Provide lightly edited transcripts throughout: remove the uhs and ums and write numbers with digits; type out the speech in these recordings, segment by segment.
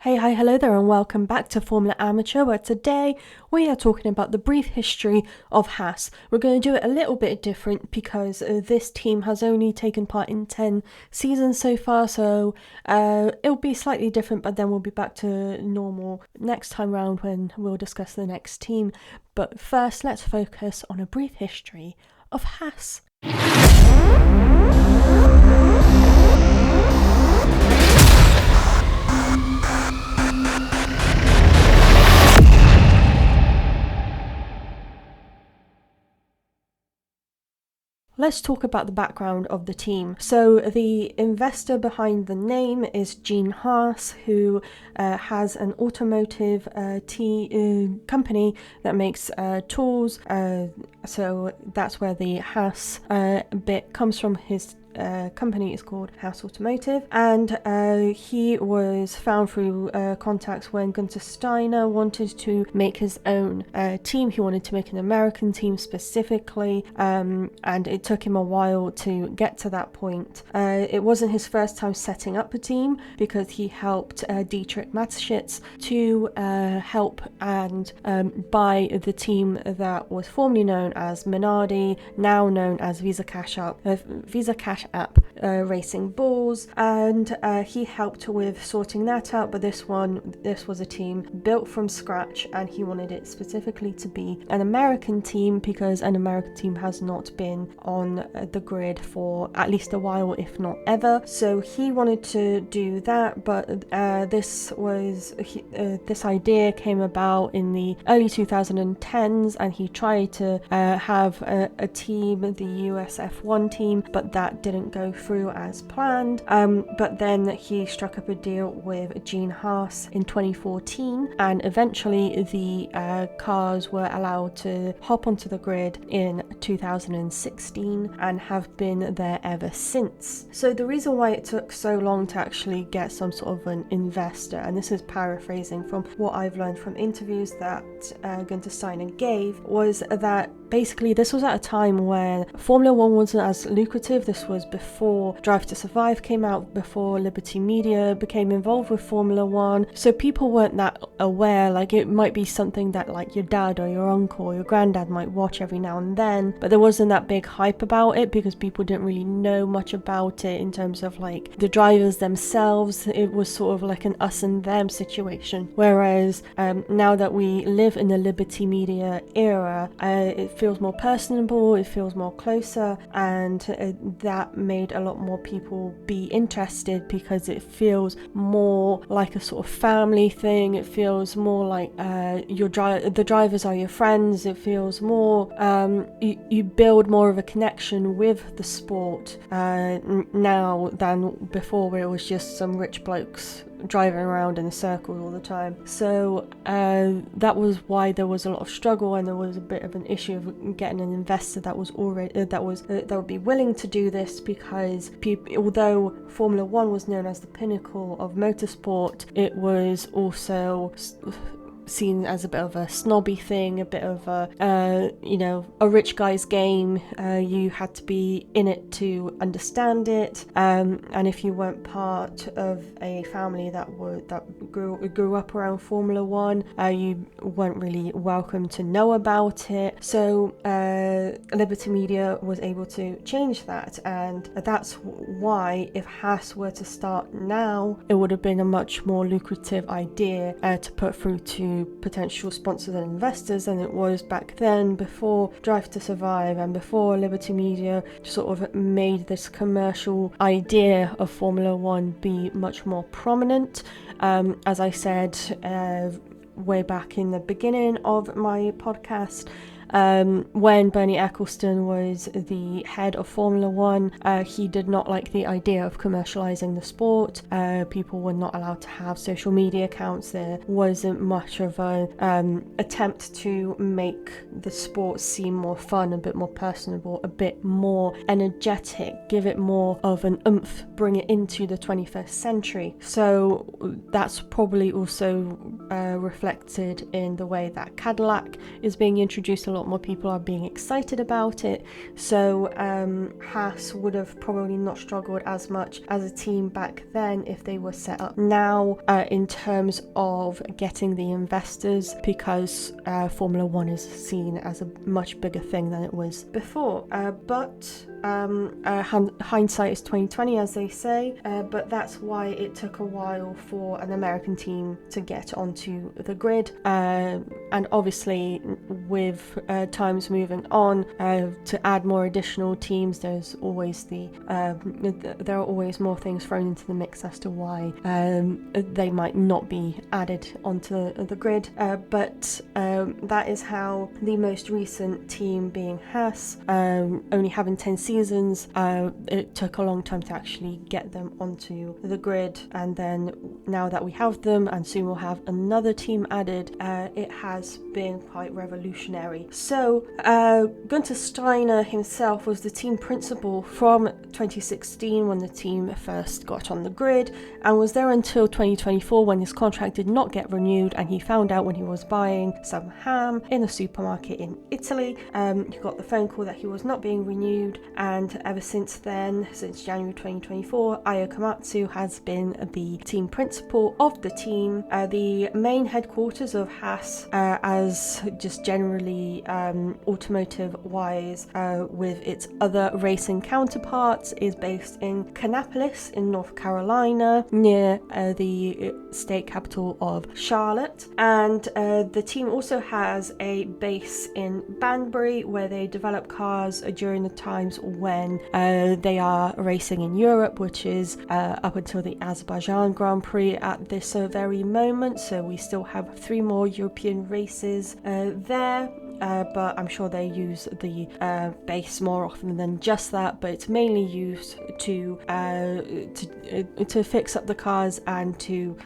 Hey, hi, hello there, and welcome back to Formula Amateur, where today we are talking about the brief history of Haas. We're going to do it a little bit different because this team has only taken part in 10 seasons so far, so it'll be slightly different, but then we'll be back to normal next time round when we'll discuss the next team. But first, let's focus on a brief history of Haas. Let's talk about the background of the team. So the investor behind the name is Gene Haas, who has an automotive company that makes tools. So that's where the Haas bit comes from. His company is called Haas Automotive, and he was found through contacts when Gunther Steiner wanted to make his own team. He wanted to make an American team specifically, and it took him a while to get to that point. It wasn't his first time setting up a team because he helped Dietrich Mateschitz to help and buy the team that was formerly known as Minardi, now known as Visa Cash App Racing Bulls, and he helped with sorting that out. But this was a team built from scratch, and he wanted it specifically to be an American team because an American team has not been on the grid for at least a while, if not ever. So he wanted to do that, but this idea came about in the early 2010s, and he tried to have a team, the US F1 team, but that didn't go through as planned. But then he struck up a deal with Gene Haas in 2014, and eventually the cars were allowed to hop onto the grid in 2016 and have been there ever since. So the reason why it took so long to actually get some sort of an investor, and this is paraphrasing from what I've learned from interviews that Gunther Steiner gave, was that basically this was at a time where Formula One wasn't as lucrative. This was before Drive to Survive came out, before Liberty Media became involved with Formula One, so people weren't that aware. Like, it might be something that like your dad or your uncle or your granddad might watch every now and then, but there wasn't that big hype about it because people didn't really know much about it in terms of like the drivers themselves. It was sort of like an us and them situation, whereas now that we live in the Liberty Media era, it feels more personable, it feels more closer, and that made a lot more people be interested because it feels more like a sort of family thing. It feels more like the drivers are your friends. It feels more you build more of a connection with the sport now than before, where it was just some rich blokes driving around in a circle all the time. So that was why there was a lot of struggle, and there was a bit of an issue of getting an investor that would be willing to do this, because although Formula One was known as the pinnacle of motorsport, it was also seen as a bit of a snobby thing, a bit of a rich guy's game. You had to be in it to understand it, and if you weren't part of a family that grew up around Formula One, you weren't really welcome to know about it. So Liberty Media was able to change that, and that's why if Haas were to start now, it would have been a much more lucrative idea to put through to potential sponsors and investors than it was back then, before Drive to Survive and before Liberty Media sort of made this commercial idea of Formula One be much more prominent. As I said way back in the beginning of my podcast, when Bernie Ecclestone was the head of Formula One, he did not like the idea of commercializing the sport. People were not allowed to have social media accounts. There wasn't much of an attempt to make the sport seem more fun, a bit more personable, a bit more energetic, give it more of an oomph, bring it into the 21st century. So that's probably also reflected in the way that Cadillac is being introduced. A lot lot more people are being excited about it. So Haas would have probably not struggled as much as a team back then if they were set up now in terms of getting the investors, because Formula One is seen as a much bigger thing than it was before. But hindsight is 2020, as they say, but that's why it took a while for an American team to get onto the grid, and obviously with times moving on, to add more additional teams, there are always more things thrown into the mix as to why they might not be added onto the grid, but that is how the most recent team, being Haas, only having 10 seasons, it took a long time to actually get them onto the grid, and then now that we have them and soon we'll have another team added, it has been quite revolutionary. So Gunther Steiner himself was the team principal from 2016 when the team first got on the grid, and was there until 2024 when his contract did not get renewed, and he found out when he was buying some ham in a supermarket in Italy. He got the phone call that he was not being renewed, and ever since then, since January 2024, Ayo Komatsu has been the team principal of the team. The main headquarters of Haas, as just generally automotive wise, with its other racing counterparts, is based in Kannapolis in North Carolina, near the state capital of Charlotte. And the team also has a base in Banbury, where they develop cars during the times when they are racing in Europe, which is up until the Azerbaijan Grand Prix at this very moment. So we still have 3 more European races there. But I'm sure they use the base more often than just that, but it's mainly used to fix up the cars and to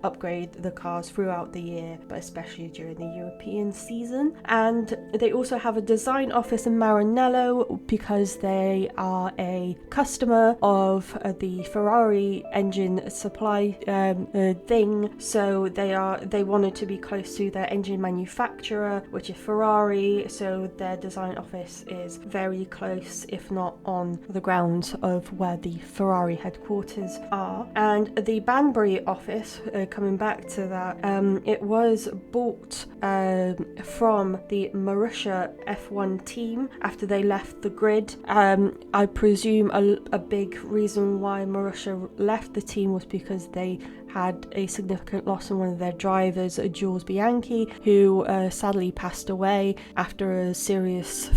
upgrade the cars throughout the year, but especially during the European season. And they also have a design office in Maranello because they are a customer of the Ferrari engine supply thing, so they wanted to be close to their engine manufacturer, which is Ferrari. So their design office is very close, if not on the grounds of where the Ferrari headquarters are. And the Banbury office, coming back to that, it was bought from the Marussia F1 team after they left the grid. I presume a big reason why Marussia left the team was because they had a significant loss in one of their drivers, Jules Bianchi, who sadly passed away after a serious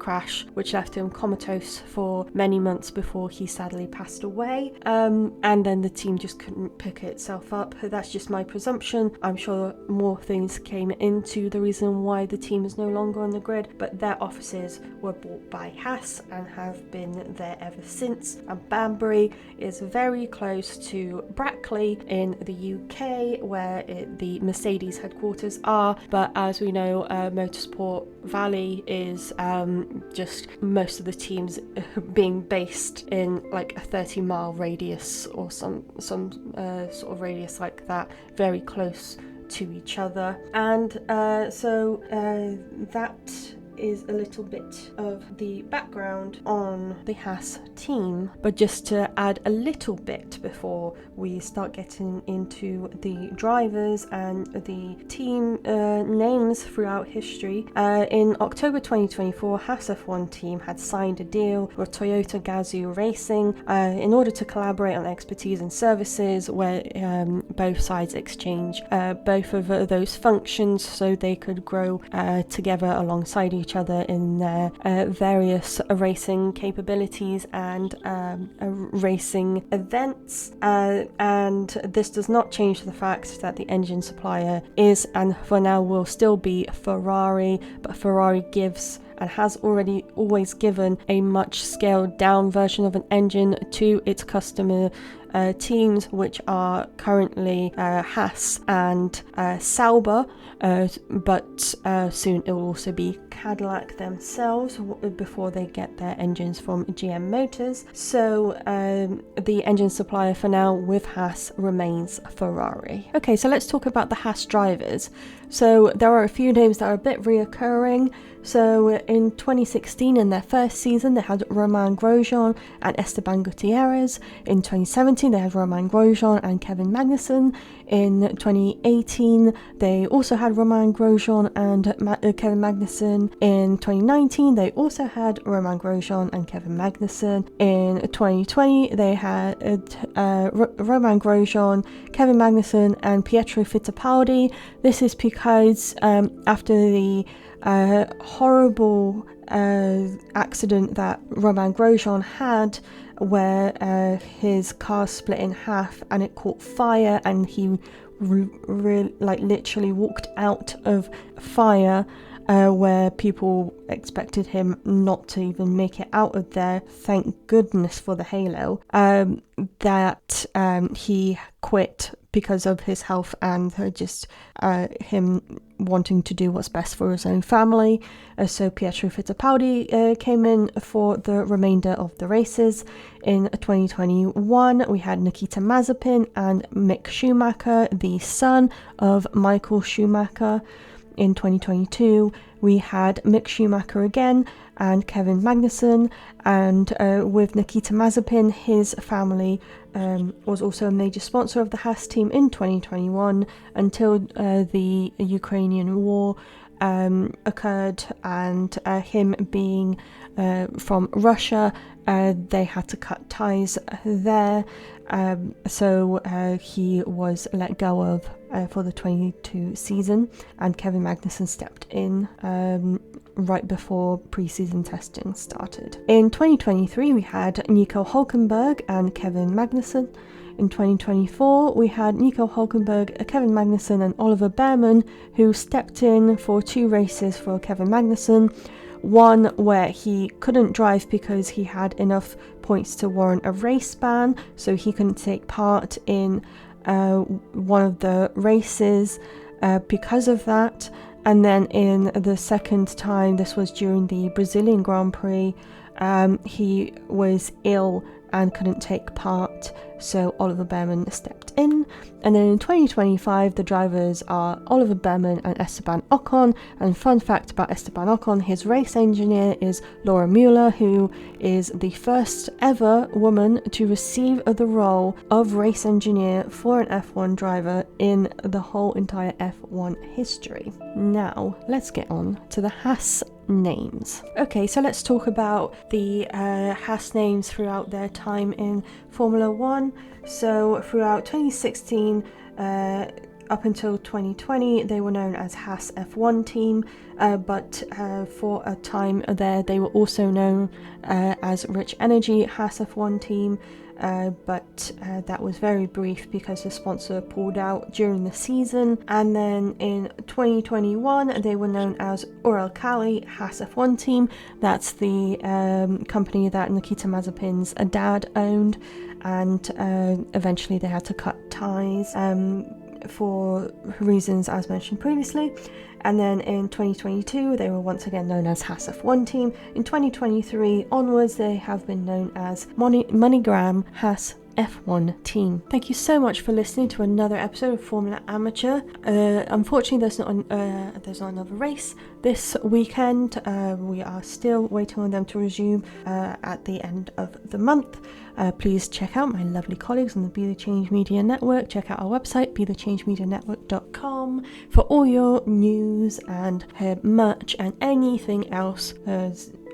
crash, which left him comatose for many months before he sadly passed away. And then the team just couldn't pick itself up. That's just my presumption. I'm sure more things came into the reason why the team is no longer on the grid, but their offices were bought by Haas and have been there ever since. And Banbury is very close to Brackley in the UK, where the Mercedes headquarters are, but as we know, Motorsport Valley is just most of the teams being based in like a 30-mile radius or some sort of radius like that, very close to each other. And so that is a little bit of the background on the Haas team. But just to add a little bit before we start getting into the drivers and the team names throughout history, in October 2024, Haas F1 team had signed a deal with Toyota Gazoo Racing in order to collaborate on expertise and services, where both sides exchange both of those functions so they could grow together alongside each other in their various racing capabilities and racing events. And this does not change the fact that the engine supplier is, and for now will still be, Ferrari, but Ferrari gives and has always given a much scaled down version of an engine to its customer teams, which are currently Haas and Sauber, but soon it will also be Cadillac themselves before they get their engines from GM Motors. So the engine supplier for now with Haas remains Ferrari. Okay, so let's talk about the Haas drivers. So there are a few names that are a bit reoccurring. So in 2016, in their first season, they had Romain Grosjean and Esteban Gutierrez. In 2017, they had Romain Grosjean and Kevin Magnussen. In 2018, they also had Romain Grosjean and Kevin Magnussen. In 2019, they also had Romain Grosjean and Kevin Magnussen. In 2020, they had Romain Grosjean, Kevin Magnussen, and Pietro Fittipaldi. This is because after the horrible accident that Romain Grosjean had, where his car split in half and it caught fire, and he literally walked out of fire, where people expected him not to even make it out of there. Thank goodness for the halo. That he quit because of his health and just him wanting to do what's best for his own family. So Pietro Fittipaldi came in for the remainder of the races. In 2021, we had Nikita Mazepin and Mick Schumacher, the son of Michael Schumacher. In 2022, we had Mick Schumacher again and Kevin Magnussen, and with Nikita Mazepin, his family was also a major sponsor of the Haas team in 2021 until the Ukrainian war occurred, and him being from Russia, they had to cut ties there, so he was let go of for the 22 season, and Kevin Magnussen stepped in right before pre-season testing started. In 2023, we had Nico Hülkenberg and Kevin Magnussen. In 2024, we had Nico Hülkenberg, Kevin Magnussen, and Oliver Behrman, who stepped in for 2 races for Kevin Magnussen. One where he couldn't drive because he had enough points to warrant a race ban, so he couldn't take part in one of the races because of that. And then in the second time, this was during the Brazilian Grand Prix, he was ill and couldn't take part, so Oliver Behrman stepped in. And then in 2025, the drivers are Oliver Behrman and Esteban Ocon. And fun fact about Esteban Ocon, his race engineer is Laura Mueller, who is the first ever woman to receive the role of race engineer for an F1 driver in the whole entire F1 history. Now, let's get on to the Haas names. Okay, so let's talk about the Haas names throughout their time in Formula 1. So throughout 2016 up until 2020, they were known as Haas F1 team, but for a time there they were also known as Rich Energy Haas F1 team, but that was very brief because the sponsor pulled out during the season. And then in 2021, they were known as Uralkali Haas F1 team. That's the company that Nikita Mazepin's dad owned, and eventually they had to cut ties for reasons as mentioned previously. And then in 2022, they were once again known as Haas F1 team. In 2023 onwards, they have been known as MoneyGram Haas F1 team. Thank you so much for listening to another episode of Formula Amateur. Unfortunately, there's not another race this weekend. We are still waiting on them to resume at the end of the month. Please check out my lovely colleagues on the Be The Change Media Network. Check out our website, BeTheChangeMediaNetwork.com, for all your news and merch and anything else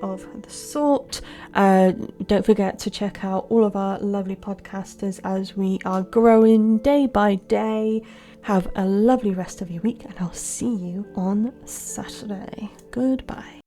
of the sort. Don't forget to check out all of our lovely podcasters as we are growing day by day. Have a lovely rest of your week, and I'll see you on Saturday. Goodbye.